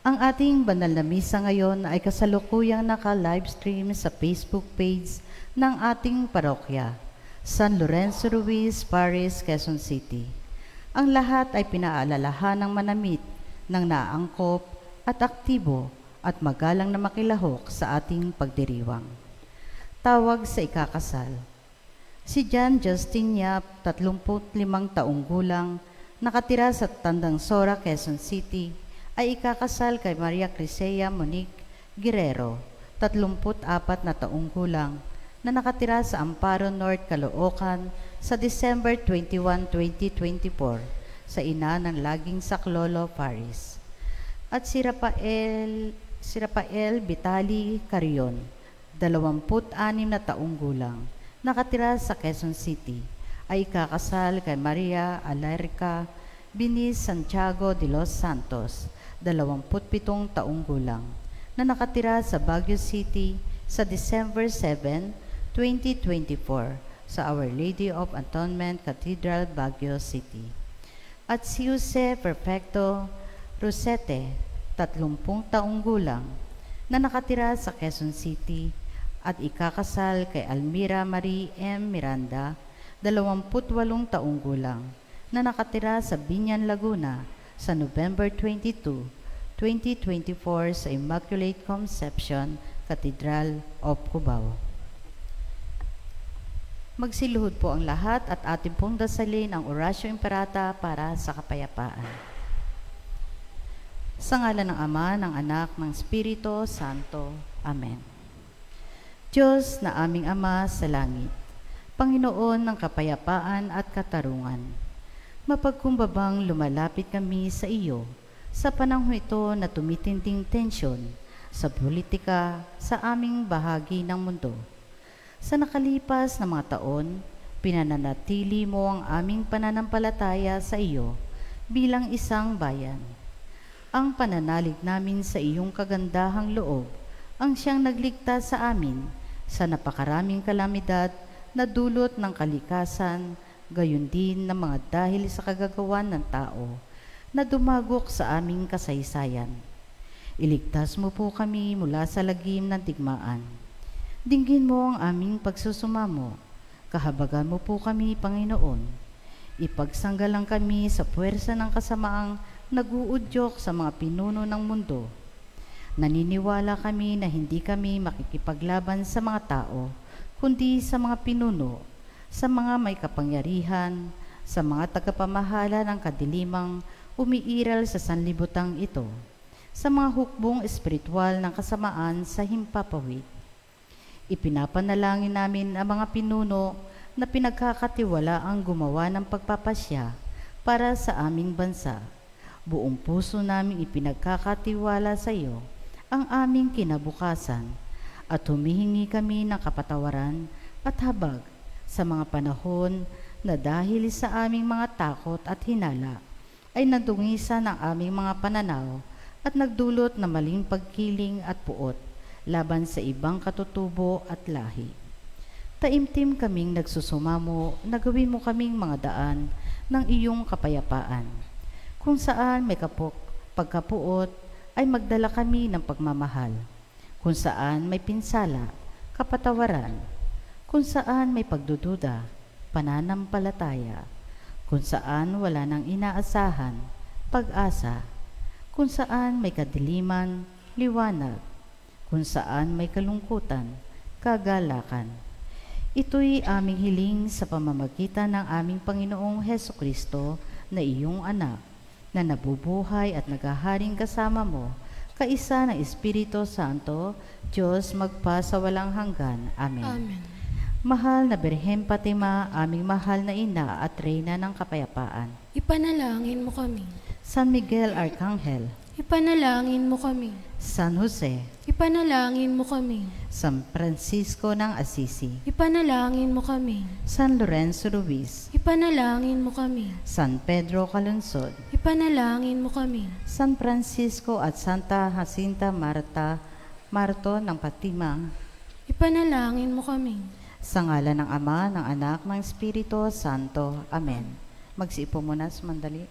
Ang ating banal na misa ngayon ay kasalukuyang naka-livestream sa Facebook page ng ating parokya, San Lorenzo Ruiz, Paris, Quezon City. Ang lahat ay pinaalalahan ng manamit ng naangkop at aktibo at magalang na makilahok sa ating pagdiriwang. Tawag sa ikakasal. Si John Justin Yap, 35 taong gulang, nakatira sa Tandang Sora, Quezon City, ay ikakasal kay Maria Crisea Monique Guerrero, 34 na taong gulang, na nakatira sa Amparo North, Caloocan sa December 21, 2024 sa ina ng laging saklolo Paris. At si Rafael Vitali Carion, 26 na taong gulang, nakatira sa Quezon City, ay ikakasal kay Maria Alarica Binis Santiago de los Santos, 27 taong gulang, na nakatira sa Baguio City sa December 7, 2024 sa Our Lady of Atonement Cathedral, Baguio City. At si Jose Perfecto Rosete, 30 taong gulang, na nakatira sa Quezon City at ikakasal kay Almira Marie M. Miranda, 28 taong gulang, na nakatira sa Binyan, Laguna sa November 22, 2024 sa Immaculate Conception Cathedral of Cubao. Magsiluhod po ang lahat at ating pong dasalin ang Oratio Imperata para sa kapayapaan. Sa ngalan ng Ama, ng Anak, ng Espiritu Santo. Amen. Diyos na aming Ama sa langit, Panginoon ng kapayapaan at katarungan, mapagkumbabang lumalapit kami sa iyo sa panahon ito na tumitinding tensyon sa politika sa aming bahagi ng mundo. Sa nakalipas na mga taon, pinananatili mo ang aming pananampalataya sa iyo bilang isang bayan. Ang pananalig namin sa iyong kagandahang loob ang siyang nagligtas sa amin sa napakaraming kalamidad na dulot ng kalikasan, gayon din ng mga dahil sa kagagawan ng tao na dumagok sa aming kasaysayan. Iligtas mo po kami mula sa lagim ng digmaan. Dinggin mo ang aming pagsusumamo. Kahabagan mo po kami, Panginoon. Ipagsanggalang kami sa puwersa ng kasamaang nag-uudyok sa mga pinuno ng mundo. Naniniwala kami na hindi kami makikipaglaban sa mga tao, kundi sa mga pinuno, sa mga may kapangyarihan, sa mga tagapamahala ng kadilimang umiiral sa sanlibutang ito, sa mga hukbong espiritual ng kasamaan sa himpapawid. Ipinapanalangin namin ang mga pinuno na pinagkakatiwala ang gumawa ng pagpapasya para sa aming bansa. Buong puso namin ipinagkakatiwala sa iyo ang aming kinabukasan at humihingi kami ng kapatawaran at habag sa mga panahon na dahil sa aming mga takot at hinala ay nadungisan ang aming mga pananaw at nagdulot na maling pagkiling at puot laban sa ibang katutubo at lahi. Taimtim kaming nagsusumamo na gawin mo kaming mga daan ng iyong kapayapaan. Kung saan may pagkapuot ay magdala kami ng pagmamahal. Kung saan may pinsala, kapatawaran. Kung saan may pagdududa, pananampalataya. Kung saan wala nang inaasahan, pag-asa. Kung saan may kadiliman, liwanag. Kung saan may kalungkutan, kagalakan. Ito'y aming hiling sa pamamagitan ng aming Panginoong Hesukristo na iyong anak, na nabubuhay at naghaharing kasama mo, kaisa ng Espiritu Santo, Diyos magpa sa walang hanggan. Amen. Amen. Mahal na Birhen Fatima, aming mahal na ina at reyna ng kapayapaan. Ipanalangin mo kami. San Miguel Arcangel, Ipanalangin mo kami. San Jose, Ipanalangin mo kami. San Francisco ng Assisi, Ipanalangin mo kami. San Lorenzo Ruiz, Ipanalangin mo kami. San Pedro Calungsod, Ipanalangin mo kami. San Francisco at Santa Jacinta Marto ng Fatima, Ipanalangin mo kami. sa ngalan ng Ama, ng Anak, ng Espiritu Santo. Amen. Magsiupo muna sandali.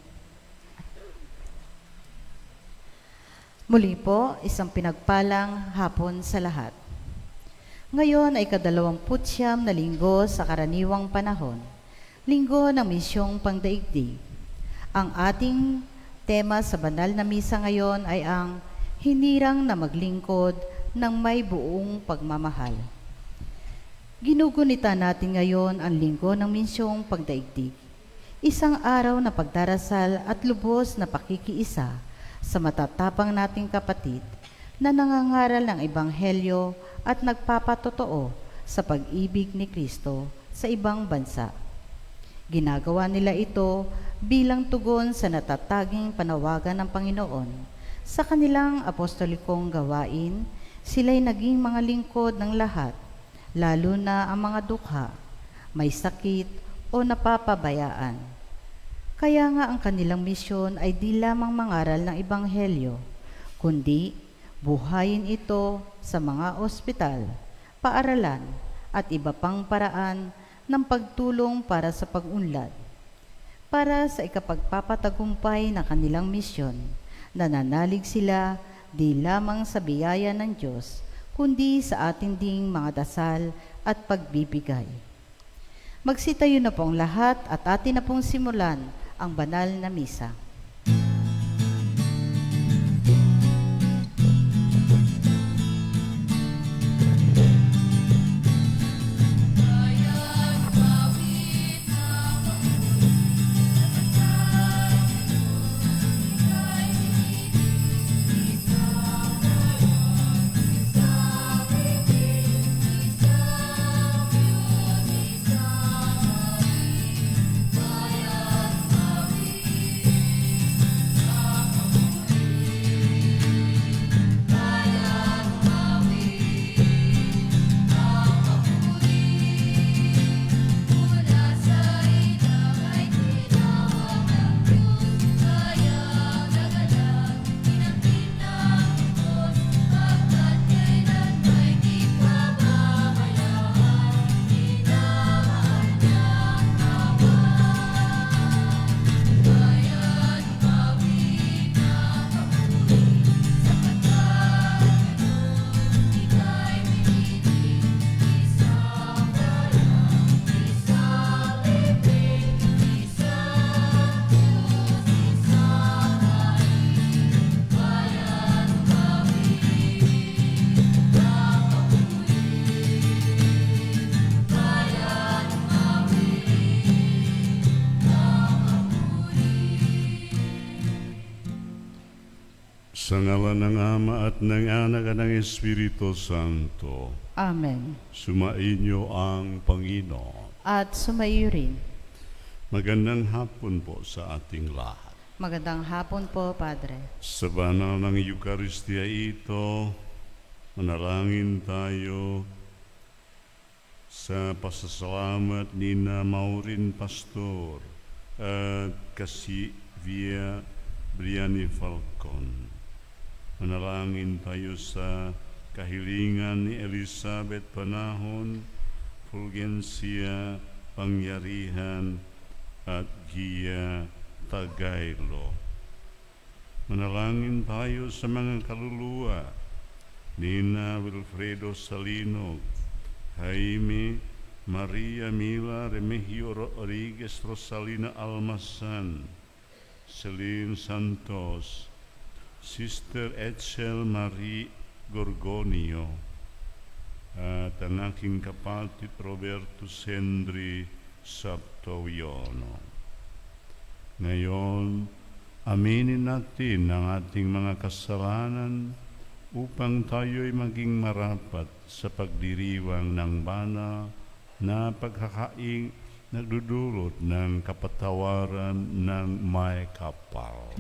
Muli po, isang pinagpalang hapon sa lahat. Ngayon ay ika-29 na linggo sa karaniwang panahon, linggo ng misyong pangdaigdig. Ang ating tema sa banal na misa ngayon ay ang hinirang na maglingkod ng may buong pagmamahal. Ginugunita natin ngayon ang linggo ng misyong pagdaigdig, isang araw na pagdarasal at lubos na pakikiisa sa matatapang nating kapatid na nangangaral ng Ebanghelyo at nagpapatotoo sa pag-ibig ni Kristo sa ibang bansa. Ginagawa nila ito bilang tugon sa natataging panawagan ng Panginoon. Sa kanilang apostolikong gawain, sila'y naging mga lingkod ng lahat, lalo na ang mga dukha, may sakit o napapabayaan. Kaya nga ang kanilang misyon ay di lamang mangaral ng Ebanghelyo, kundi buhayin ito sa mga ospital, paaralan at iba pang paraan ng pagtulong para sa pag-unlad. Para sa ikapagpapatagumpay ng kanilang misyon, nananalig sila di lamang sa biyaya ng Diyos, kundi sa ating ding mga dasal at pagbibigay. Magsitayo na pong lahat at atin na pong simulan ang banal na misa. Sa ngalan ng Ama at ng Anak at ng Espiritu Santo. Amen. Sumainyo ang Panginoon. At sumaiyo rin. Magandang hapon po sa ating lahat. Magandang hapon po, Padre. Sa banal ng Eucharistia ito, manalangin tayo sa pasasalamat ni na Maureen Pastor at kasi Via Briani Falcon. Manalangin tayo sa kahilingan ni Elizabeth Panahon, Fulgencia Pangyarihan at Gia Tagaylo. Manalangin tayo sa mga kaluluwa ni na Wilfredo Salinog, Jaime Maria Mila Remigio Rodriguez Rosalina Almasan, Celine Santos, Sister Etchel Marie Gorgonio, at ang aking kapatid Roberto Sendri Saptowiono. Ngayon, aminin natin ang ating mga kasalanan upang tayo'y maging marapat sa pagdiriwang ng banal na pagkakaing nagdudulot ng kapatawaran ng may kapal.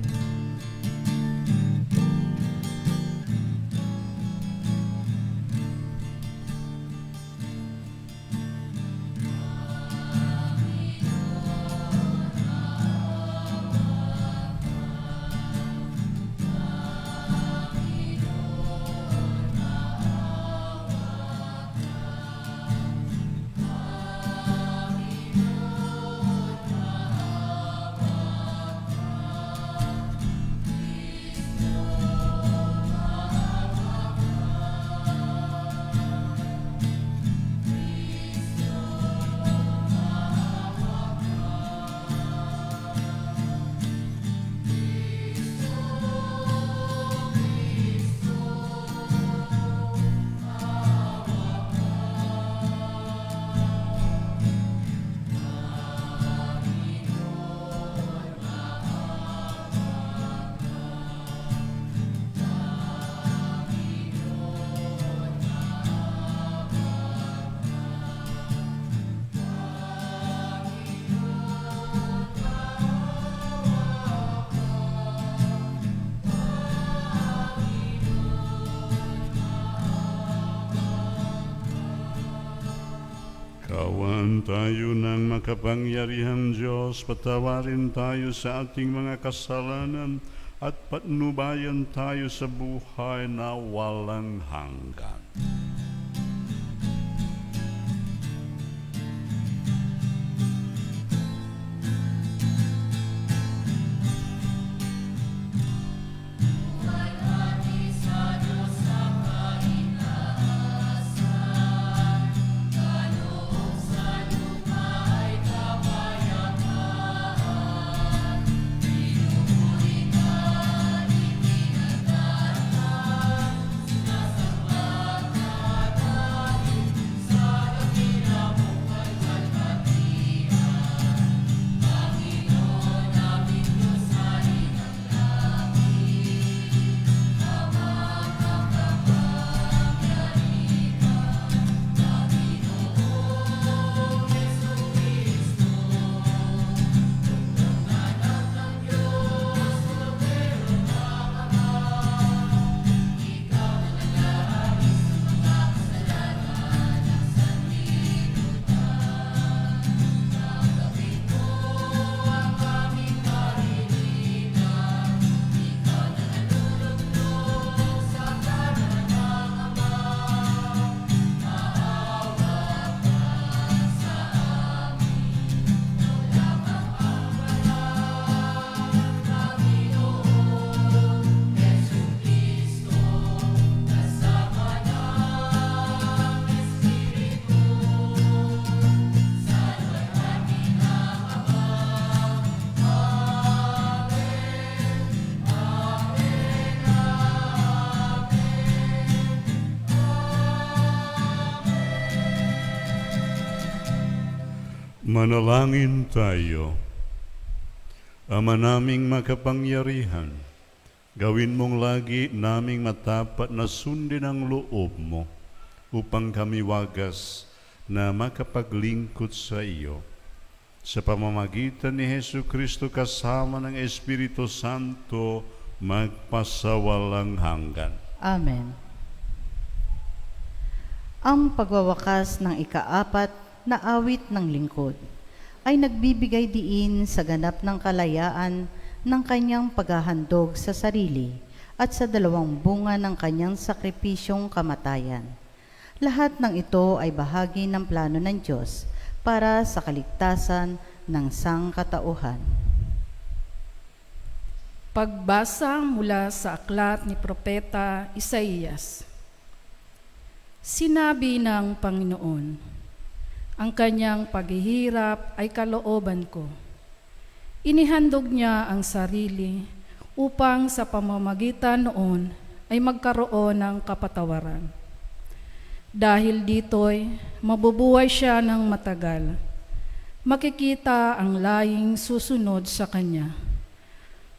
Sambahan tayo ng makapangyarihang Diyos, patawarin tayo sa ating mga kasalanan at patnubayan tayo sa buhay na walang hanggan. Manalangin tayo. Ama naming makapangyarihan, gawin mong lagi naming matapat na sundin ang loob mo upang kami wagas na makapaglingkod sa iyo. Sa pamamagitan ni Hesu Kristo kasama ng Espiritu Santo, magpasawalang hanggan. Amen. Ang pagwawakas ng ikaapat na awit ng lingkod ay nagbibigay diin sa ganap ng kalayaan ng kanyang paghahandog sa sarili at sa dalawang bunga ng kanyang sakripisyong kamatayan. Lahat ng ito ay bahagi ng plano ng Diyos para sa kaligtasan ng sangkatauhan. Pagbasa mula sa aklat ni Propeta Isaías. Sinabi ng Panginoon, ang kanyang paghihirap ay kalooban ko. Inihandog niya ang sarili upang sa pamamagitan noon ay magkaroon ng kapatawaran. Dahil dito'y mabubuhay siya ng matagal. Makikita ang laying susunod sa kanya.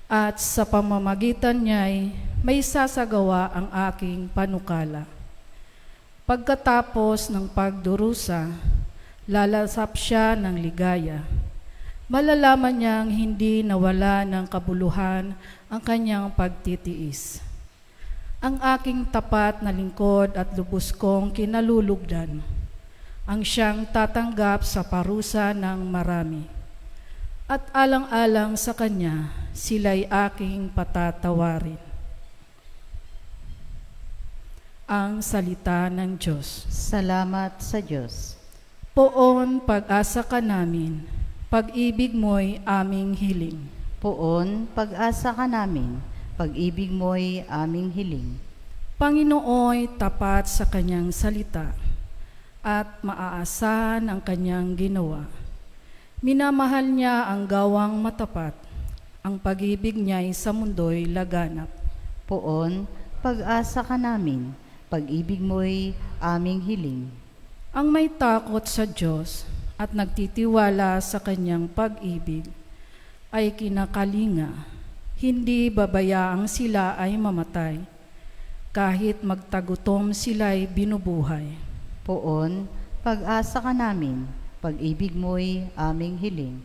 At sa pamamagitan niya'y may sasagawa ang aking panukala. Pagkatapos ng pagdurusa, lalasap siya ng ligaya. Malalaman niyang hindi nawala ng kabuluhan ang kanyang pagtitiis. Ang aking tapat na lingkod at lubos kong kinalulugdan, ang siyang tatanggap sa parusa ng marami. At alang-alang sa kanya, sila'y aking patatawarin. Ang salita ng Diyos. Salamat sa Diyos. Poon, pag-asa ka namin, pag-ibig mo'y aming hiling. Poon, pag-asa ka namin, pag-ibig mo'y aming hiling. Panginooy tapat sa kanyang salita at maaasahan ang kanyang ginawa. Minamahal niya ang gawang matapat, ang pag-ibig niya'y sa mundo'y laganap. Poon, pag-asa ka namin, pag-ibig mo'y aming hiling. Ang may takot sa Diyos at nagtitiwala sa kanyang pag-ibig ay kinakalinga, hindi babayaang sila ay mamatay, kahit magtagutom sila'y binubuhay. Poon, pag-asa ka namin, pag-ibig mo'y aming hiling.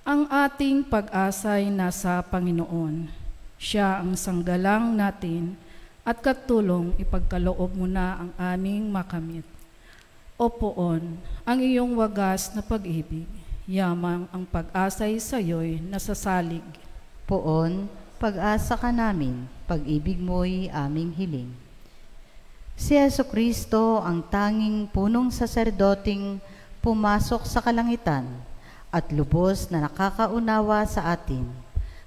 Ang ating pag-asa'y nasa Panginoon. Siya ang sanggalang natin at katulong ipagkaloob mo na ang aming makamit. O poon, ang iyong wagas na pag-ibig, yamang ang pag-asay sa iyo'y nasasalig. Poon, pag-asa ka namin, pag-ibig mo'y aming hiling. Si Jesucristo ang tanging punong saserdoting pumasok sa kalangitan at lubos na nakakaunawa sa atin,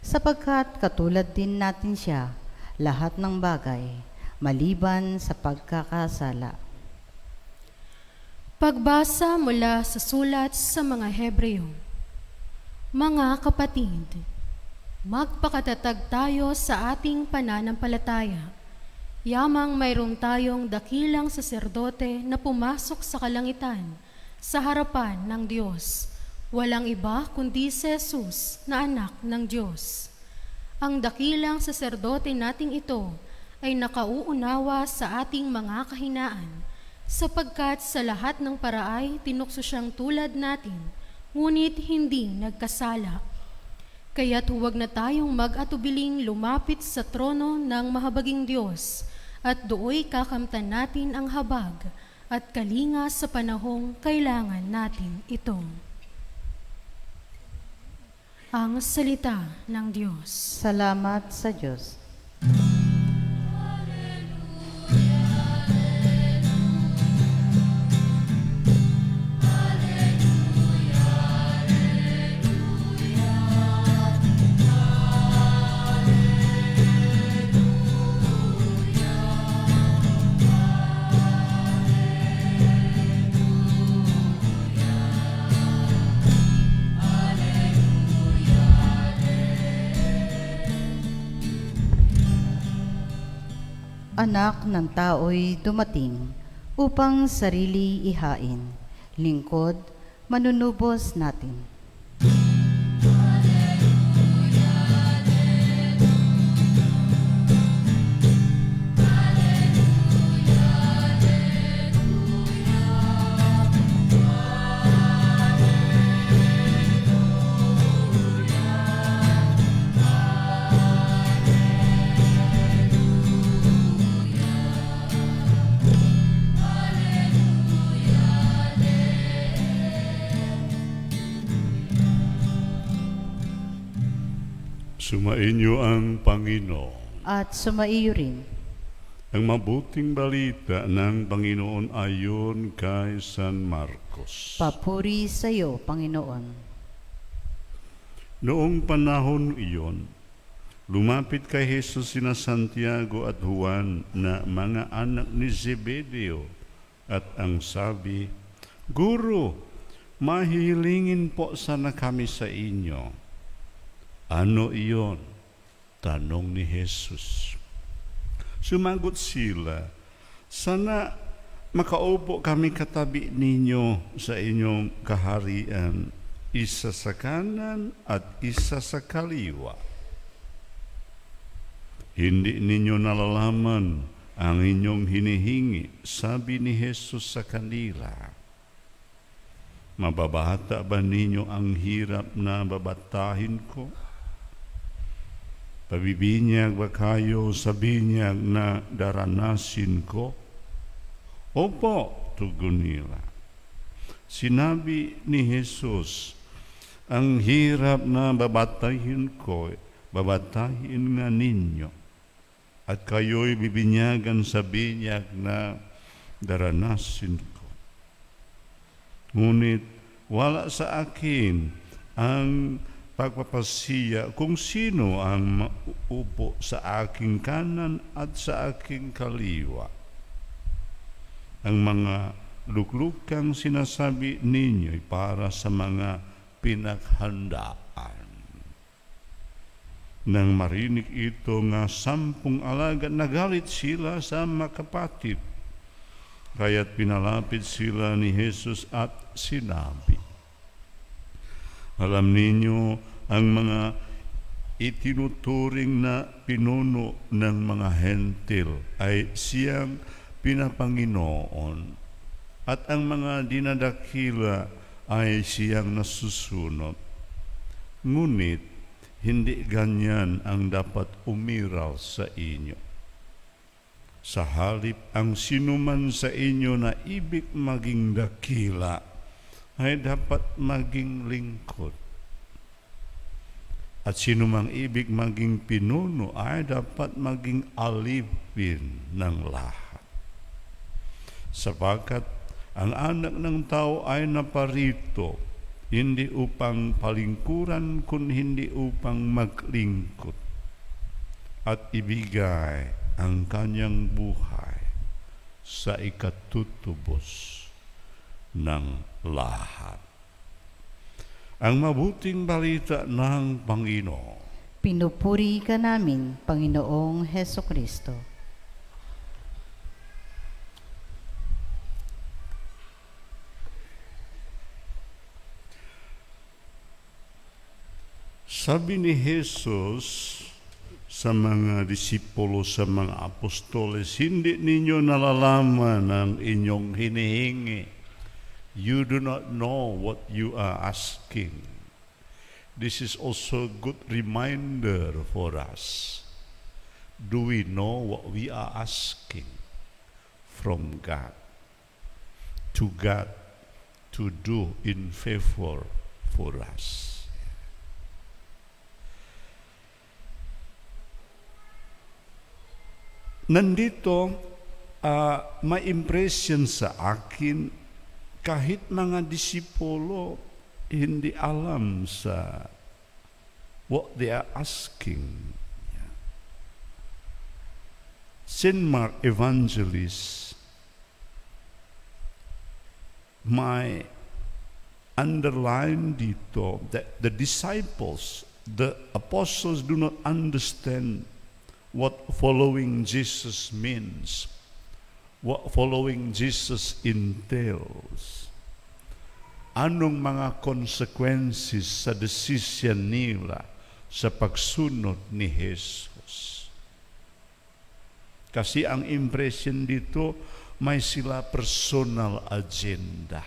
sapagkat katulad din natin siya lahat ng bagay, maliban sa pagkakasala. Pagbasa mula sa sulat sa mga Hebreo. Mga kapatid, magpakatatag tayo sa ating pananampalataya. Yamang mayroon tayong dakilang saserdote na pumasok sa kalangitan, sa harapan ng Diyos. Walang iba kundi si Jesus na anak ng Diyos. Ang dakilang saserdote nating ito ay nakauunawa sa ating mga kahinaan, sapagkat sa lahat ng paraay tinukso siyang tulad natin, ngunit hindi nagkasala. Kaya't huwag na tayong mag-atubiling lumapit sa trono ng mahabaging Diyos, at dooy kakamtan natin ang habag at kalinga sa panahong kailangan natin ito. Ang salita ng Diyos. Salamat sa Diyos. Anak ng tao'y dumating upang sarili ihain, lingkod, manunubos natin. Sumainyo ang Panginoon. At sumaiyo rin. Ang mabuting balita ng Panginoon ayon kay San Marcos. Papuri sa iyo, Panginoon. Noong panahon iyon, lumapit kay Jesus sina Santiago at Juan na mga anak ni Zebedeo at ang sabi, Guro, mahihilingin po sana kami sa inyo. Ano iyon? Tanong ni Jesus. Sumagot sila, sana makaupo kami katabi ninyo sa inyong kaharian, isa sa kanan at isa sa kaliwa. Hindi ninyo nalalaman ang inyong hinihingi, sabi ni Jesus sa kanila. Mababahata ba ninyo ang hirap na babatahin ko? Pabibinyag ba kayo sa binyag na daranasin ko? Opo, tugon nila. Sinabi ni Jesus, ang hirap na babatahin ko, babatahin nga ninyo. At kayo'y bibinyagan sa binyag na daranasin ko. Ngunit wala sa akin ang pagpapasiya kung sino ang mauupo sa aking kanan at sa aking kaliwa. Ang mga luklukang sinasabi ninyo ay para sa mga pinaghandaan. Nang marinig ito nga 10 alagad, nagalit sila sa makapatid. Kaya't pinalapit sila ni Jesus at sinabi, alam ninyo ang mga itinuturing na pinuno ng mga hentil ay siyang pinapanginoon at ang mga dinadakila ay siyang nasusunod. Ngunit hindi ganyan ang dapat umiral sa inyo. Sa halip ang sinuman sa inyo na ibig maging dakila ay dapat maging lingkod. At sinumang ibig maging pinuno ay dapat maging alipin ng lahat. Sapagkat ang anak ng tao ay naparito, hindi upang palingkuran, kundi hindi upang maglingkod at ibigay ang kanyang buhay sa ikatutubos ng lahat. Ang mabuting balita ng Panginoon. Pinupuri ka namin, Panginoong Heso Kristo. Sabi ni Jesus sa mga disipulo, sa mga apostoles, hindi ninyo nalalaman ang inyong hinihingi. You do not know what you are asking. This is also a good reminder for us. Do we know what we are asking from God? To God to do in favor for us. Nandito, may impression sa akin, kahit mga disipulo, hindi alam sa what they are asking. St. Mark Evangelist, may underline dito that the disciples, the apostles do not understand what following Jesus means, what following Jesus entails. Anong mga consequences sa decision nila sa pagsunod ni Jesus. Kasi ang impression dito, may sila personal agenda.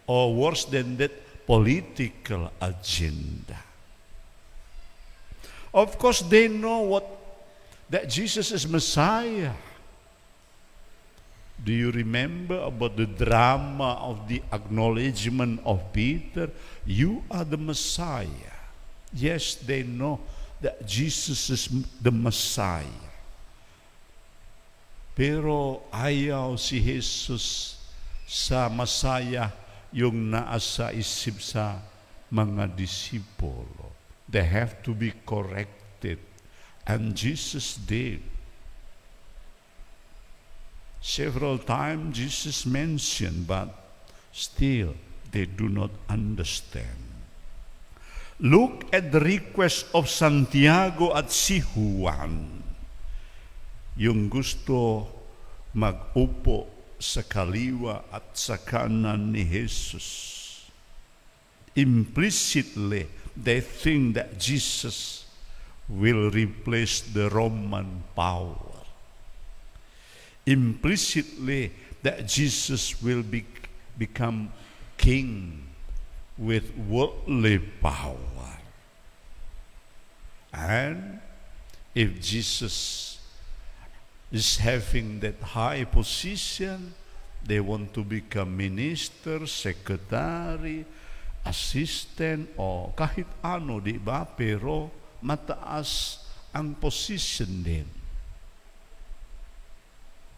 Or worse than that, political agenda. Of course, they know that Jesus is Messiah. Do you remember about the drama of the acknowledgement of Peter? You are the Messiah. Yes, they know that Jesus is the Messiah. Pero ayaw si Jesus sa Messiah yung naasa isip sa mga disipulo. They have to be corrected. And Jesus did. Several times Jesus mentioned, but still they do not understand. Look at the request of Santiago at si Juan. Yung gusto mag-upo sa kaliwa at sa kanan ni Jesus. Implicitly, they think that Jesus will replace the Roman power. Implicitly, that Jesus will become king with worldly power. And if Jesus is having that high position, they want to become minister, secretary, assistant, o kahit ano, di ba? Pero mataas ang position din.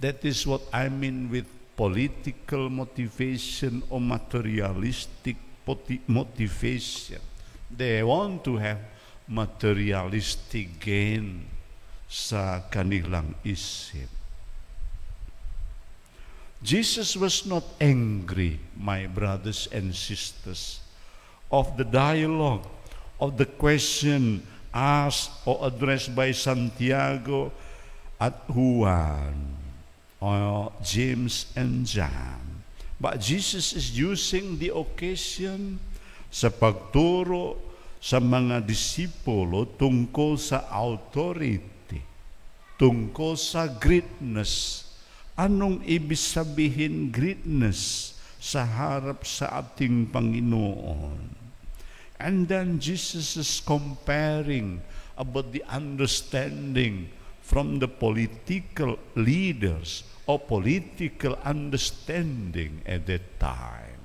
That is what I mean with political motivation or materialistic motivation. They want to have materialistic gain sa kanilang isip. Jesus was not angry, my brothers and sisters, of the dialogue, of the question asked or addressed by Santiago at Juan, or James and John. But Jesus is using the occasion sa pagturo sa mga disipulo tungkol sa authority, tungkol sa greatness. Anong ibig sabihin greatness sa harap sa ating Panginoon? And then Jesus is comparing about the understanding from the political leaders or political understanding at that time.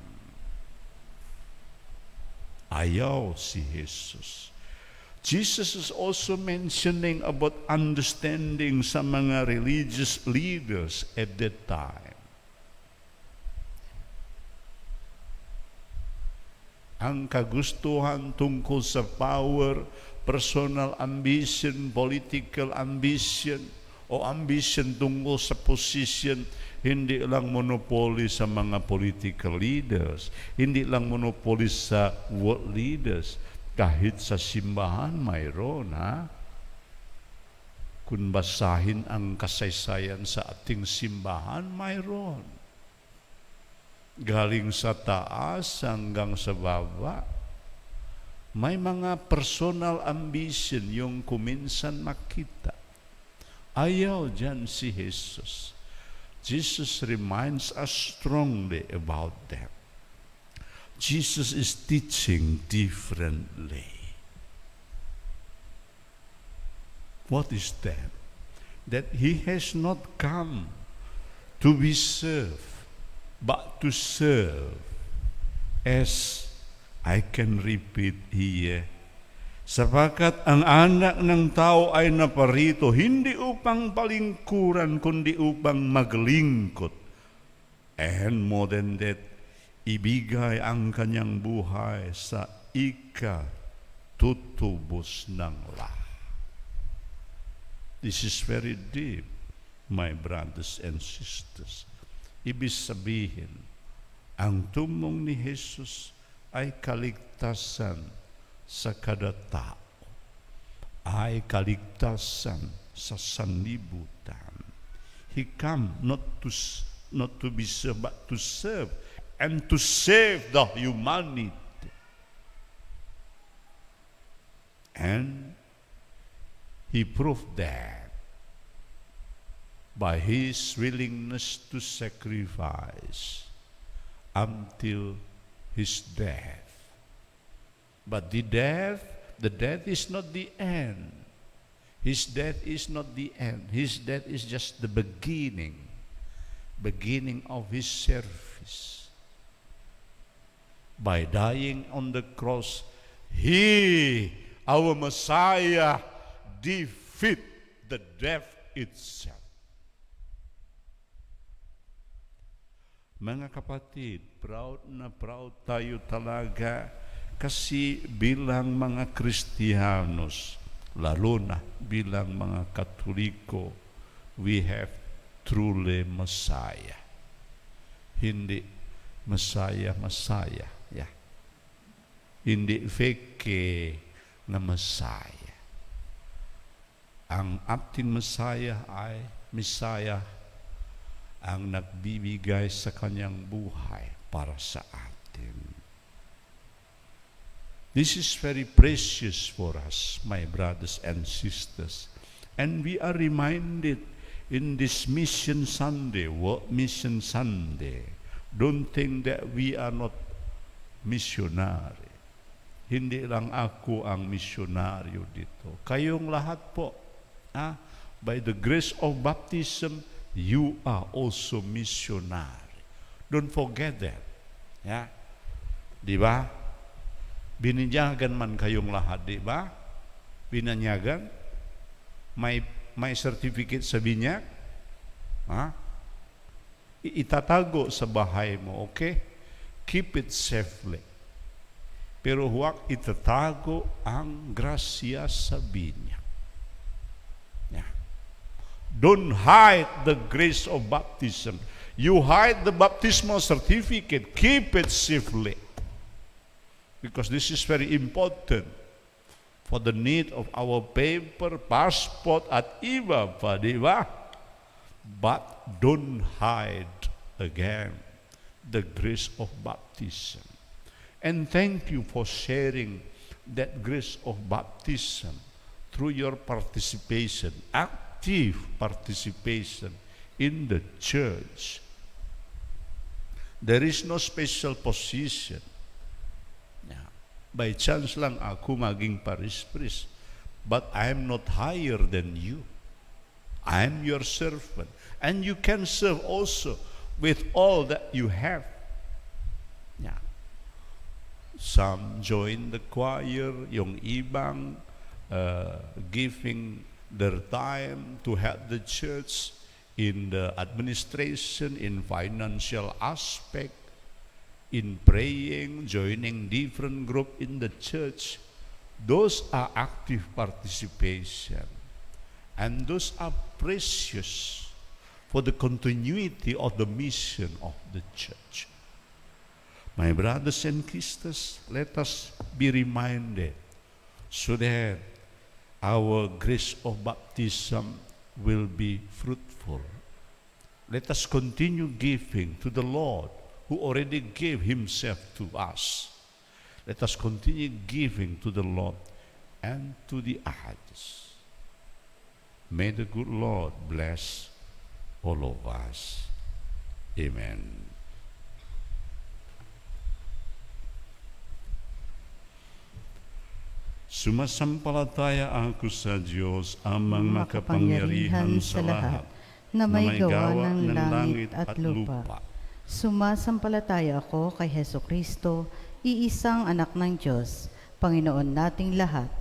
Ayaw si Jesus. Jesus is also mentioning about understanding sa mga religious leaders at that time. Ang kagustuhan tungkol sa power, personal ambition, political ambition, o ambition tungkol sa position, hindi lang monopoly sa mga political leaders, hindi lang monopoly sa world leaders, kahit sa simbahan mayroon, ha? Kung basahin ang kasaysayan sa ating simbahan, mayroon. Galing sa taas hanggang sa baba, may mga personal ambition yung kuminsan makita. Ayaw dyan si Jesus. Jesus reminds us strongly about that. Jesus is teaching differently. What is that? That he has not come to be served, but to serve. As I can repeat here, sapagkat ang anak ng tao ay naparito, hindi upang palingkuran, kundi upang maglingkod. And more than that, ibigay ang kanyang buhay sa ikatutubos ng lahat. This is very deep, my brothers and sisters. Ibig sabihin, ang tumong ni Jesus ay kaligtasan sa kada tao, ay kaligtasan sa sanlibutan. He came not to be served, but to serve and to save the humanity. And he proved that by his willingness to sacrifice until his death. But the death is not the end. His death is not the end. His death is just the beginning of his service. By dying on the cross, he, our Messiah, defeat the death itself. Mga kapatid, proud na proud tayo talaga kasi bilang mga Kristiyanos, lalo na bilang mga Katoliko, we have truly Messiah. Hindi Messiah. Yeah. Hindi fake na Messiah. Ang ating Messiah ay Messiah ang nagbibigay sa kanyang buhay para sa atin. This is very precious for us, my brothers and sisters. And we are reminded in this Mission Sunday, World Mission Sunday, don't think that we are not missionary. Hindi lang ako ang misyonaryo dito. Kayong lahat po, by the grace of baptism, you are also missionary. Don't forget that. Yeah? Di ba? Bininyagan man kayong lahat, di ba? Binanyagan? May certificate sa binyag? Itatago sa bahay mo, okay? Keep it safely. Pero huwag itatago ang grasya sa binyag. Yeah. Don't hide the grace of baptism. You hide the baptismal certificate. Keep it safely. Because this is very important for the need of our paper, passport, at iba pa, di ba? But don't hide again the grace of baptism. And thank you for sharing that grace of baptism through your participation, active participation in the church. There is no special position. By chance lang ako maging paris-priest, but I am not higher than you. I'm your servant. And you can serve also with all that you have. Yeah. Some join the choir, yung ibang giving their time to help the church in the administration, in financial aspect, in praying, joining different group in the church. Those are active participation. And those are precious for the continuity of the mission of the church. My brothers and sisters, let us be reminded so that our grace of baptism will be fruitful. Let us continue giving to the Lord who already gave himself to us. Let us continue giving to the Lord and to the others. May the good Lord bless all of us. Amen. Sumasampalataya ako sa Diyos, amang makapangyarihan sa lahat, na may gawa ng langit at lupa. Sumasampalataya ako kay Heso Kristo, iisang anak ng Diyos, Panginoon nating lahat.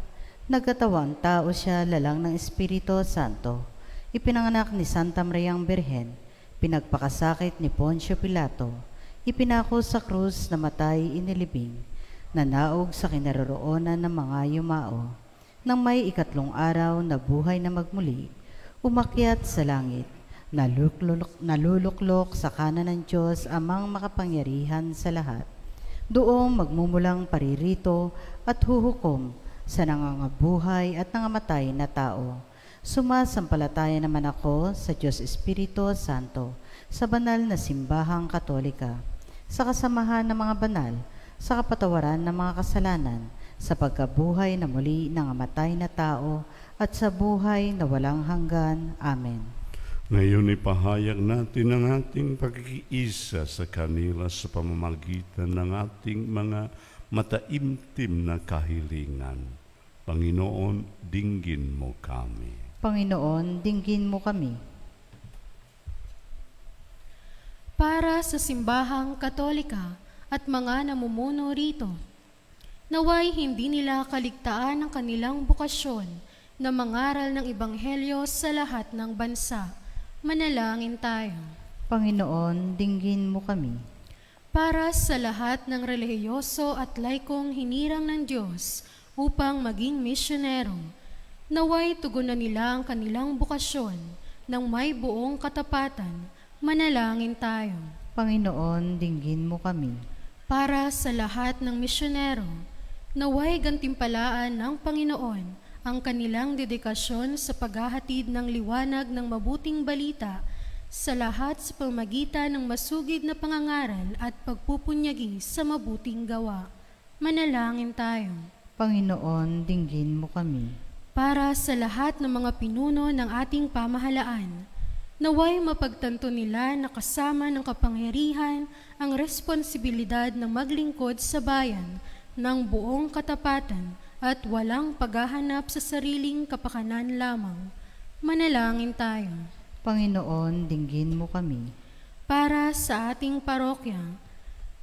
Nagkatawang tao siya lalang ng Espiritu Santo. Ipinanganak ni Santa Mariang Birhen, pinagpakasakit ni Poncio Pilato, ipinako sa krus, namatay, inilibing, nanaog sa kinaroroonan ng mga yumao. Nang may ikatlong araw na buhay na magmuli, umakyat sa langit, naluluklok sa kanan ng Diyos amang makapangyarihan sa lahat. Doong magmumulang paririto at huhukom sa nangangabuhay at nangamatay na tao. Sumasampalataya naman ako sa Diyos Espiritu Santo, sa banal na simbahang katolika, sa kasamahan ng mga banal, sa kapatawaran ng mga kasalanan, sa pagkabuhay na muli ng amatay na tao, at sa buhay na walang hanggan. Amen. Ngayon ipahayag natin ang ating pagkikiisa sa kanila sa pamamagitan ng ating mga mataimtim na kahilingan. Panginoon, dinggin mo kami. Panginoon, dinggin mo kami. Para sa simbahang katolika at mga namumuno rito, naway hindi nila kaligtaan ang kanilang bukasyon na mangaral ng Ebanghelyo sa lahat ng bansa. Manalangin tayo. Panginoon, dinggin mo kami. Para sa lahat ng relihiyoso at laikong hinirang ng Diyos upang maging misyonero, naway tugunan nila ang kanilang bukasyon ng may buong katapatan. Manalangin tayo. Panginoon, dinggin mo kami. Para sa lahat ng misyonero, naway gantimpalaan ng Panginoon ang kanilang dedikasyon sa paghahatid ng liwanag ng mabuting balita sa lahat sa pamagitan ng masugid na pangangaral at pagpupunyagi sa mabuting gawa. Manalangin tayo. Panginoon, dinggin mo kami. Para sa lahat ng mga pinuno ng ating pamahalaan, naway mapagtanto nila na kasama ng kapangyarihan ang responsibilidad na maglingkod sa bayan ng buong katapatan at walang paghahanap sa sariling kapakanan lamang. Manalangin tayo. Panginoon, dinggin mo kami. Para sa ating parokya,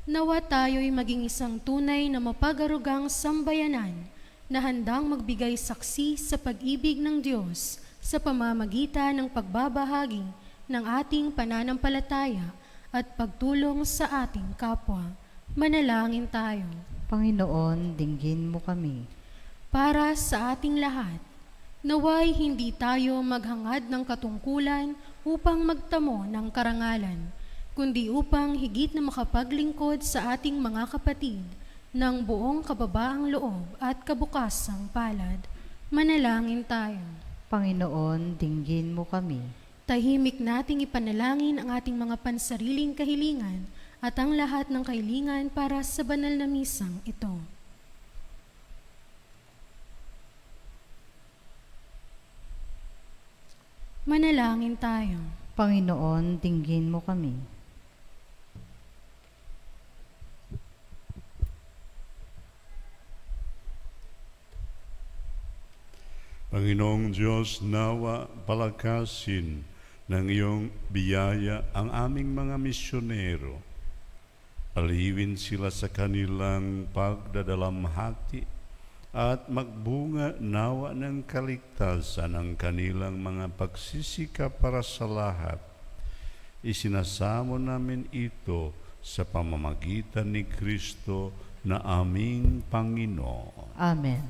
nawa tayo'y maging isang tunay na mapagarugang sambayanan na handang magbigay saksi sa pag-ibig ng Diyos sa pamamagitan ng pagbabahagi ng ating pananampalataya at pagtulong sa ating kapwa. Manalangin tayo. Panginoon, dinggin mo kami. Para sa ating lahat, naway hindi tayo maghangad ng katungkulan upang magtamo ng karangalan, kundi upang higit na makapaglingkod sa ating mga kapatid ng buong kababaang loob at kabukasang palad. Manalangin tayo. Panginoon, dinggin mo kami. Tahimik nating ipanalangin ang ating mga pansariling kahilingan at ang lahat ng kahilingan para sa banal na misang ito. Manalangin tayo. Panginoon, dinggin mo kami. Panginoong Diyos, nawa palakasin ng iyong biyaya ang aming mga misyonero. Aliwin sila sa kanilang pagdadalamhati at magbunga nawa ng kaligtasan ang kanilang mga pagsisikap para sa lahat. Isinasamo namin ito sa pamamagitan ni Kristo na aming Panginoon. Amen.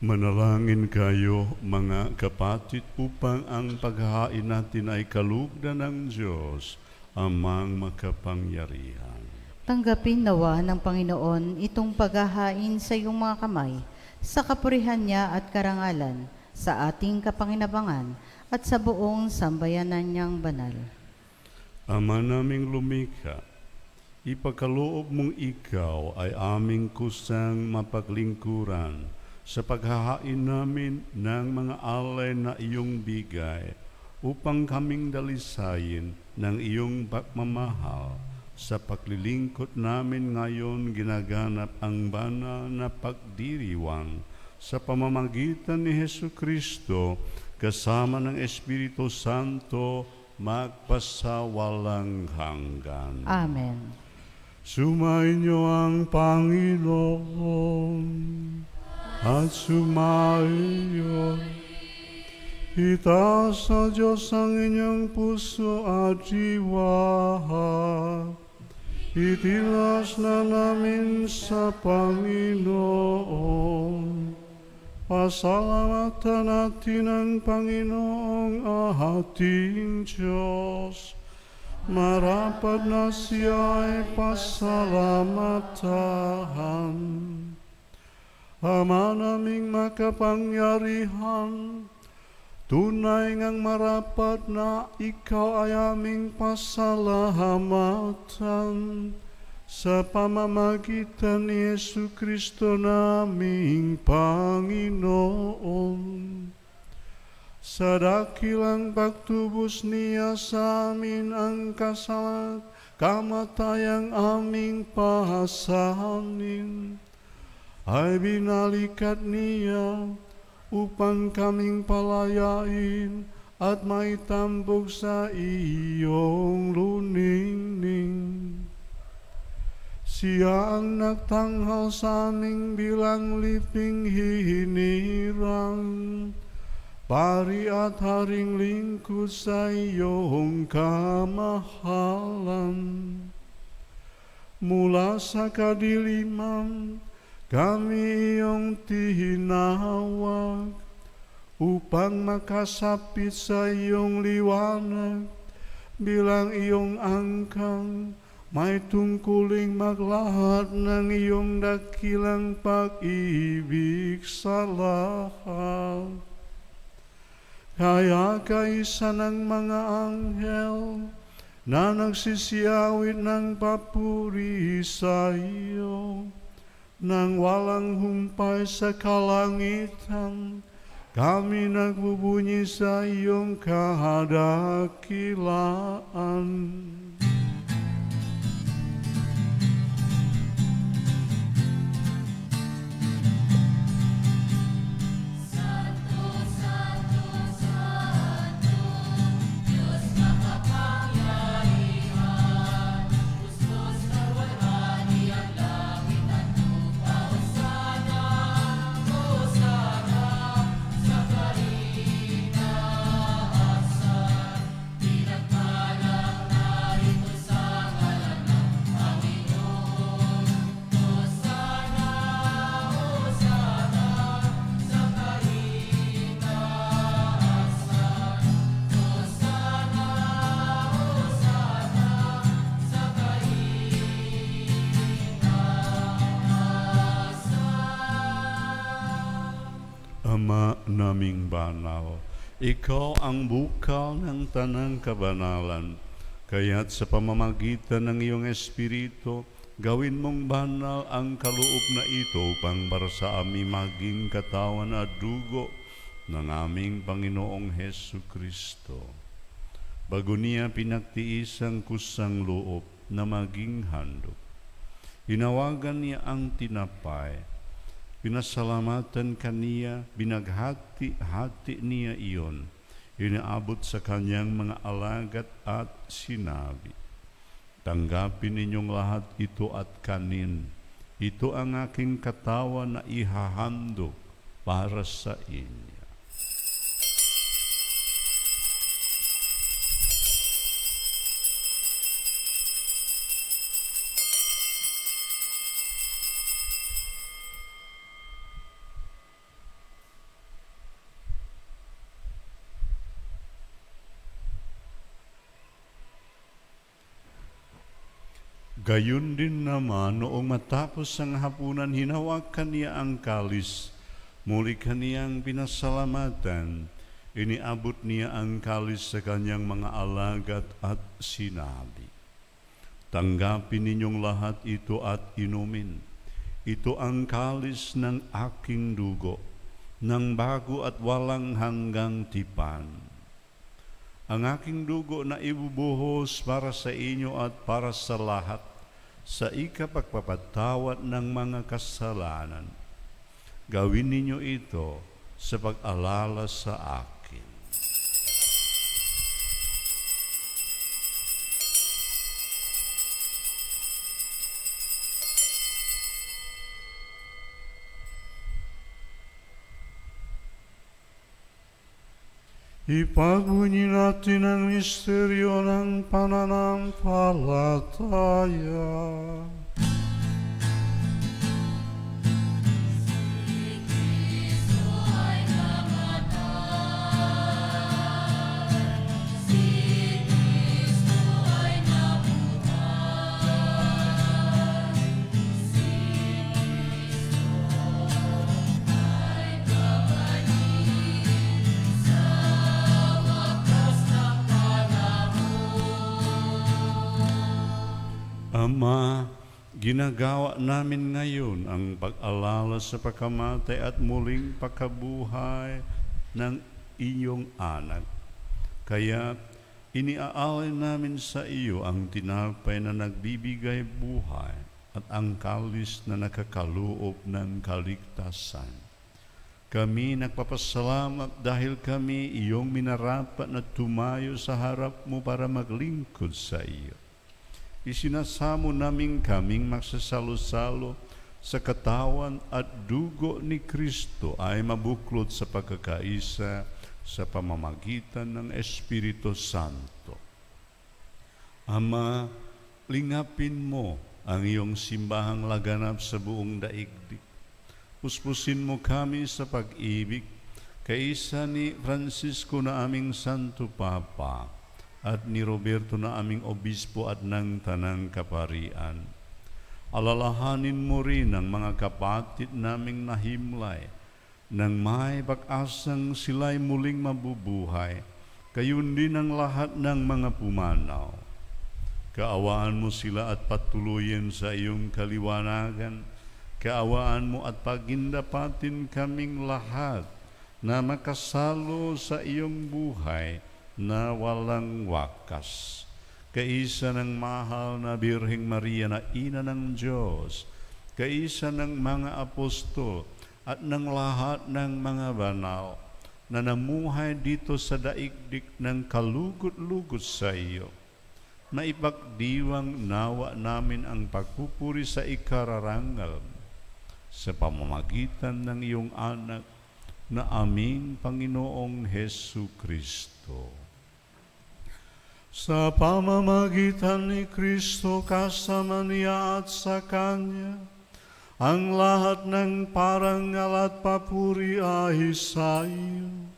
Manalangin kayo, mga kapatid, upang ang paghahain natin ay kalugdan ng Diyos, amang makapangyarihan. Tanggapin nawa ng Panginoon itong paghahain sa iyong mga kamay, sa kapurihan niya at karangalan, sa ating kapanginabangan, at sa buong sambayanan niyang banal. Ama naming lumikha, ipagkaloob mong ikaw ay aming kusang mapaglingkuran sa paghahain namin ng mga alay na iyong bigay, upang kaming dalisayin ng iyong pagmamahal. Sa paglilingkod namin ngayon ginaganap ang banal na pagdiriwang sa pamamagitan ni Hesukristo kasama ng Espiritu Santo magpasawalang hanggan. Amen. Sumainyo ang Panginoon at sumainyo. Itaas sa Diyos ang inyong puso at diwa. Itilas na namin sa Panginoon. Pasalamatan natin ang Panginoong ating Diyos. Marapat na siya ay pasalamatan. Ama naming makapangyarihan, tunay ngang marapat na ikaw ay aming pasalamatan sa pamamagitan ni Jesucristo naming Panginoon. Sa dakilang pagtubos niya sa amin ang kasalanan, kamatayang aming pahasanin, ay binalikat niya upang kaming palayain at maitambok sa iyong luningning. Siya ang nagtanghal sa aming bilang liping hinirang, pari at haring lingkod sa iyong kamahalan. Mula sa kadiliman, kami iyong tinawag upang makasapit sa iyong liwanag bilang iyong angkan. May tungkuling maglahat ng iyong dakilang pag-ibig sa lahat. Kaya kaisa ng mga anghel na nagsisiyawit ng papuri sa iyo, nang walang humpay sa kalangitan, kami nagbubunyi sa iyong kadakilaan. Ama naming banal, ikaw ang bukal ng tanang kabanalan, kaya't sa pamamagitan ng iyong Espiritu, gawin mong banal ang kaloob na ito upang para sa amin maging katawan at dugo ng aming Panginoong Hesu Kristo. Bago niya pinagtiis ang kusang loob na maging handog, inawagan niya ang tinapay, pinasalamatan kaniya, binaghati-hati niya iyon, inaabot sa kanyang mga alagad at sinabi, tanggapin ninyong lahat ito at kanin. Ito ang aking katawan na ihahandog para sa inyo. Gayon din naman, noong matapos ang hapunan, hinawakan niya ang kalis. Muli kaniyang pinasalamatan. Iniabot niya ang kalis sa kanyang mga alagad at sinabi, tanggapin ninyong lahat ito at inumin. Ito ang kalis ng aking dugo, ng bago at walang hanggang tipan. Ang aking dugo na ibubuhos para sa inyo at para sa lahat, sa ikapagpapatawad ng mga kasalanan. Gawin ninyo ito sa pag-alala sa akin. Ipagbunyi natin ang misteryo ng pananampalataya. Ama, ginagawa namin ngayon ang pag-alala sa pagkamatay at muling pagkabuhay ng inyong anak. Kaya iniaalay namin sa iyo ang tinapay na nagbibigay buhay at ang kalis na nakakaloob ng kaligtasan. Kami nagpapasalamat dahil kami iyong minarapat na tumayo sa harap mo para maglingkod sa iyo. Isinasamo namin kaming magsasalo-salo sa katawan at dugo ni Kristo ay mabuklod sa pagkakaisa sa pamamagitan ng Espiritu Santo. Ama, lingapin mo ang iyong simbahang laganap sa buong daigdig. Puspusin mo kami sa pag-ibig, kaisa ni Francisco na aming Santo Papa, at ni Roberto na aming Obispo at ng Tanang Kaparian. Alalahanin mo rin ang mga kapatid naming nahimlay, nang may pag-asang sila'y muling mabubuhay, gayon din ang lahat ng mga pumanaw. Kaawaan mo sila at patuloyin sa iyong kaliwanagan. Kaawaan mo at pagindapatin kaming lahat na makasalo sa iyong buhay na walang wakas. Kaisa ng mahal na Birheng Maria na Ina ng Diyos, kaisa ng mga apostol at ng lahat ng mga banal na namuhay dito sa daigdig ng kalugot-lugot sa iyo. Maipagdiwang nawa namin ang pagpupuri sa ikararangal sa pamamagitan ng iyong anak na aming Panginoong Hesu Kristo. Sa pamamagitan ni Kristo kasama niya at sa Kanya, ang lahat ng parangal at papuri ay sa iyo.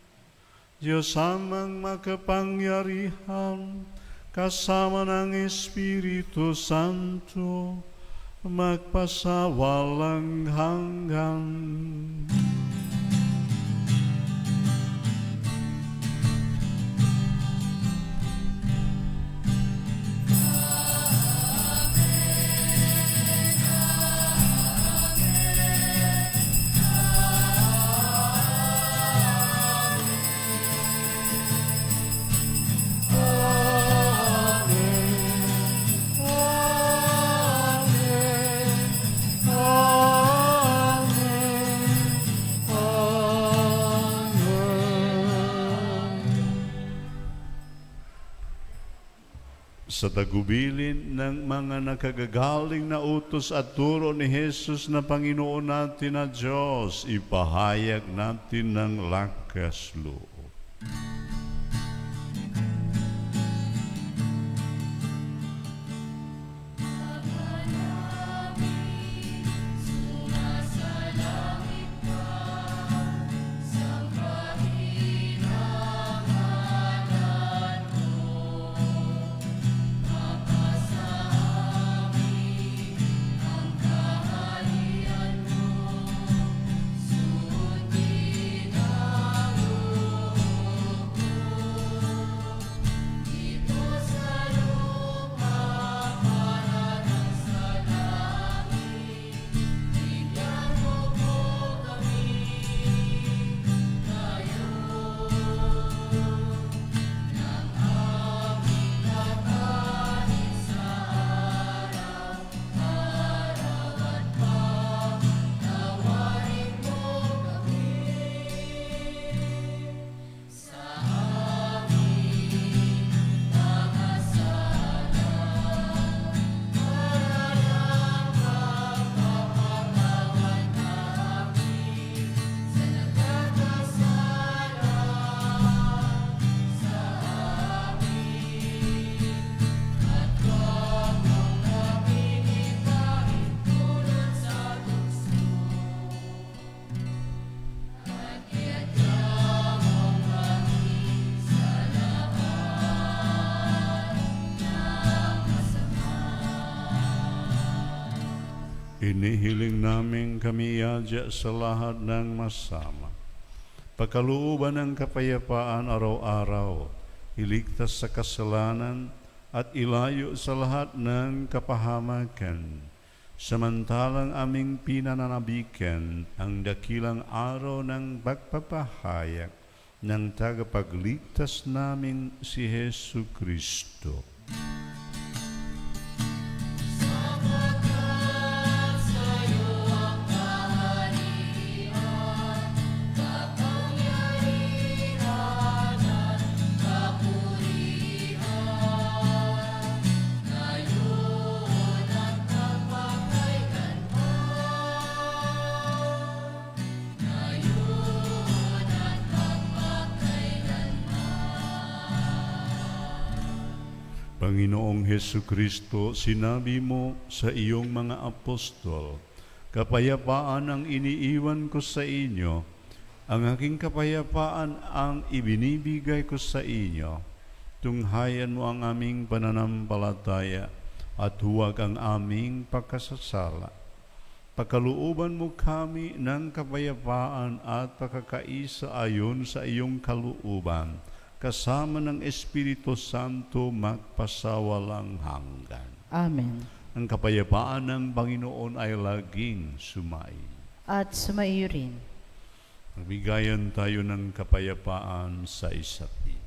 Diyos amang makapangyarihan, kasama ng Espiritu Santo, magpasawalang hanggan. Sa tagubilin ng mga nakagagaling na utos at turo ni Jesus na Panginoon natin na Diyos, ipahayag natin ng lakas loob. Inihiling namin kami iadya sa lahat ng masama. Pagkalooban ng kapayapaan araw-araw, iligtas sa kasalanan at ilayo sa lahat ng kapahamakan. Samantalang aming pinananabikan ang dakilang araw ng pagpapahayag ng tagapagligtas namin si Hesu Kristo. Panginoong Hesu Kristo, sinabi mo sa iyong mga apostol, kapayapaan ang iniiwan ko sa inyo, ang aking kapayapaan ang ibinibigay ko sa inyo. Tunghayan mo ang aming pananampalataya at huwag ang aming pagkasasala. Pagkalooban mo kami ng kapayapaan at pagkakaisa ayon sa iyong kalooban, kasama ng Espiritu Santo magpasawalang hanggan. Amen. Ang kapayapaan ng Panginoon ay laging sumain. At sumaiyo rin. Magbigayan tayo ng kapayapaan sa isa't isa.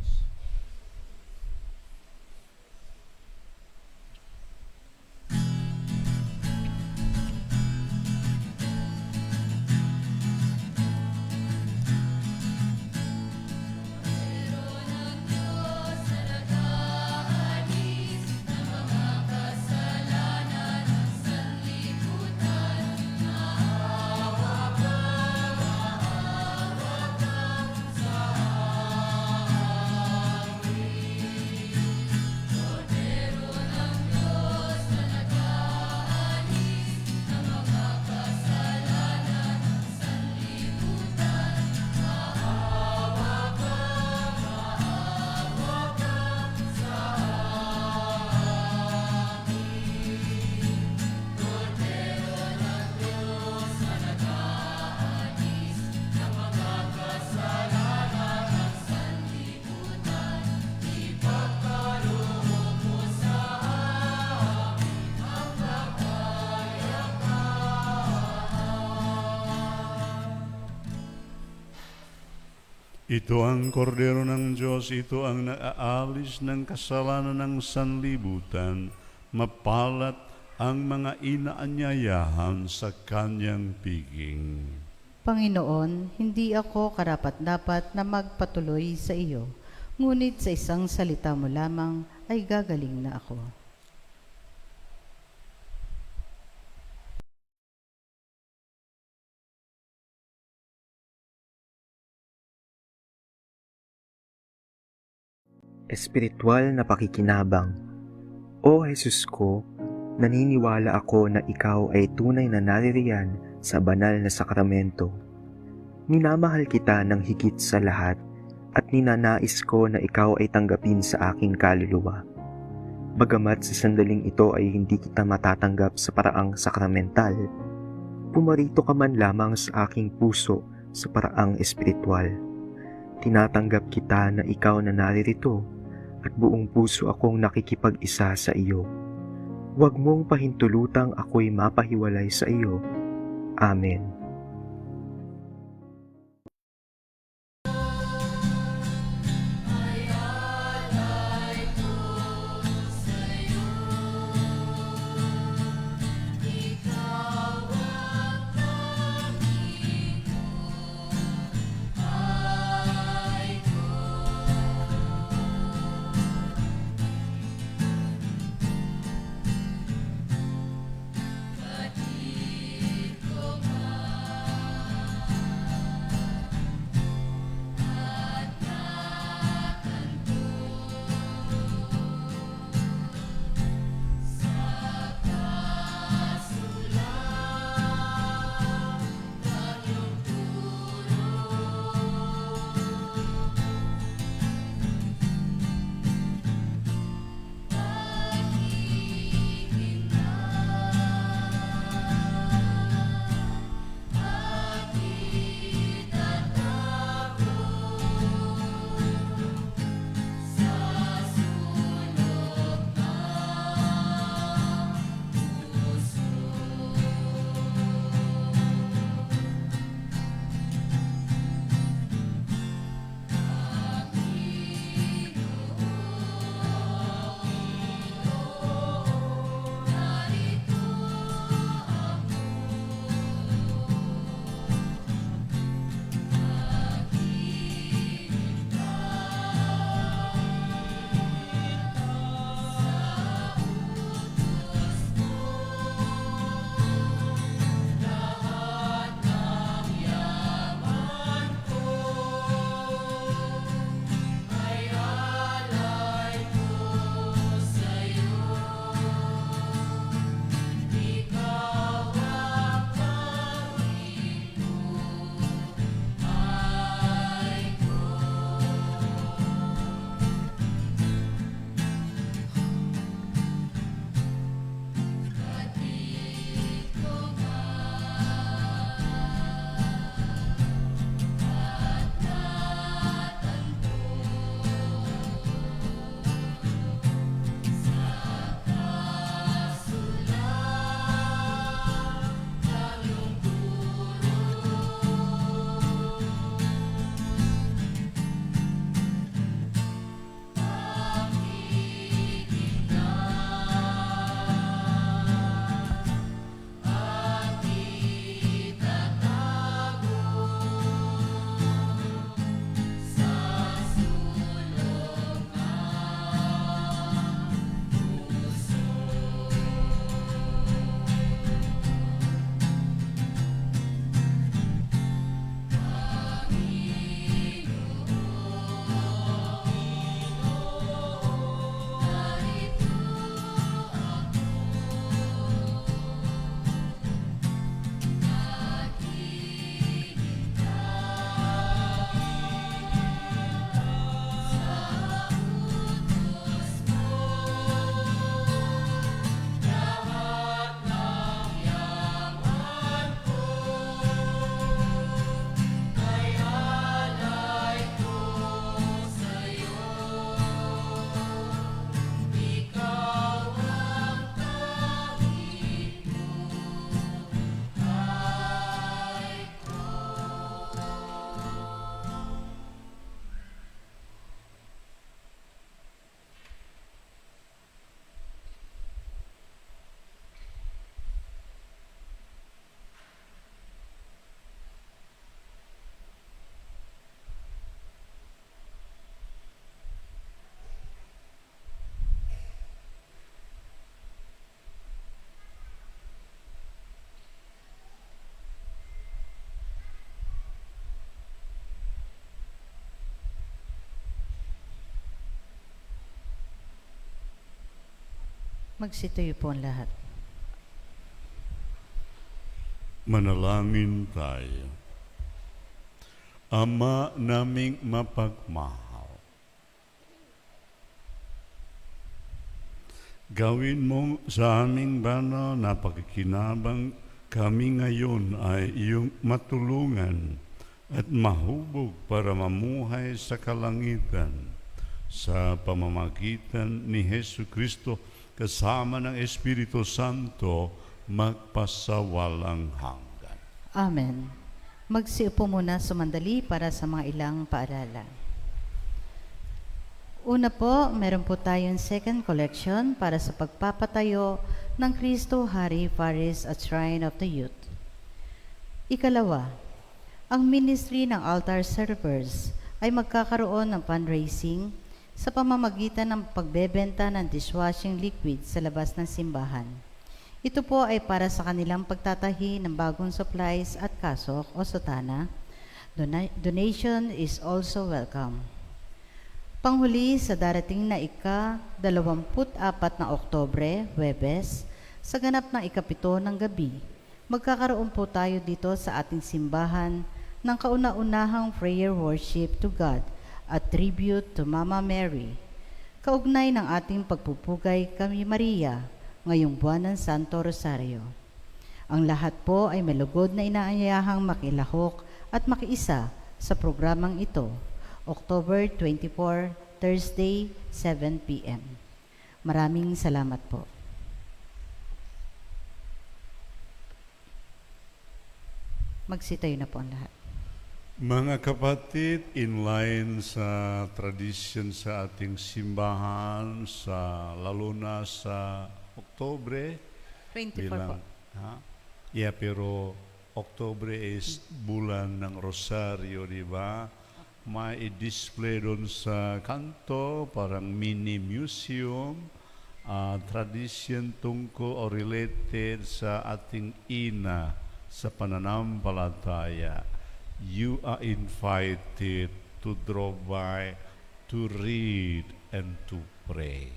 Ito ang kordero ng Diyos, ito ang naaalis ng kasalanan ng sanlibutan. Mapalat ang mga inaanyayahan sa kanyang piging. Panginoon, hindi ako karapat-dapat na magpatuloy sa iyo, ngunit sa isang salita mo lamang ay gagaling na ako. Espiritual na pakikinabang. O Jesus ko, naniniwala ako na ikaw ay tunay na naririyan sa banal na sakramento. Minamahal kita ng higit sa lahat at ninanais ko na ikaw ay tanggapin sa aking kaluluwa. Bagamat sa sandaling ito ay hindi kita matatanggap sa paraang sakramental, pumarito ka man lamang sa aking puso sa paraang espiritual. Tinatanggap kita na ikaw na naririto at buong puso akong nakikipag-isa sa iyo. Huwag mong pahintulutang ako'y mapahiwalay sa iyo. Amen. Magsitayo po ang lahat. Manalangin tayo. Ama naming mapagmahal, gawin mo sa aming banal na pagkikinabang kami ngayon ay iyong matulungan at mahubog para mamuhay sa kalangitan sa pamamagitan ni Hesu Kristo kasama ng Espiritu Santo magpasawalang hanggan. Amen. Magsiupo muna sumandali para sa mga ilang paaralan. Una po, meron po tayong second collection para sa pagpapatayo ng Cristo Hari Faris at Shrine of the Youth. Ikalawa, ang ministry ng altar servers ay magkakaroon ng fundraising sa pamamagitan ng pagbebenta ng dishwashing liquid sa labas ng simbahan. Ito po ay para sa kanilang pagtatahi ng bagong supplies at kasok o sotana. Donation is also welcome. Panghuli, sa darating na ika-24 na Oktubre, Huwebes, sa ganap ng ika-7 ng gabi, magkakaroon po tayo dito sa ating simbahan ng kauna-unahang prayer worship to God at tribute to Mama Mary, kaugnay ng ating pagpupugay kami Maria ngayong buwan ng Santo Rosario. Ang lahat po ay may lugod na inaanyayahang makilahok at makiisa sa programang ito, October 24, Thursday, 7 p.m. Maraming salamat po. Magsitayo na po ang lahat. Mga kapatid, in line sa tradisyon sa ating simbahan, lalo na sa Oktubre, 24 po. Pero Oktubre is bulan ng Rosario, di ba? May i-display doon sa kanto, parang mini museum, tradition tungkol o related sa ating ina sa pananampalataya. You are invited to drop by, to read, and to pray.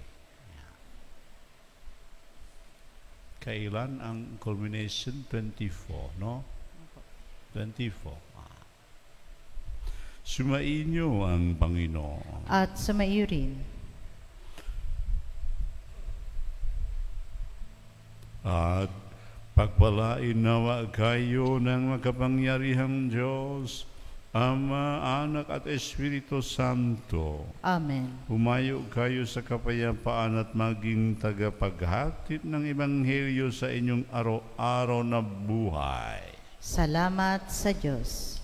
Kailan ang culmination? 24, no? 24. Sumainyo ang Panginoon. At sumaiyo rin. At pagpalain nawa kayo ng makapangyarihang Diyos, Ama, Anak at Espiritu Santo. Amen. Humayo kayo sa kapayapaan at maging tagapaghatid ng Ebanghelyo sa inyong araw-araw na buhay. Salamat sa Diyos.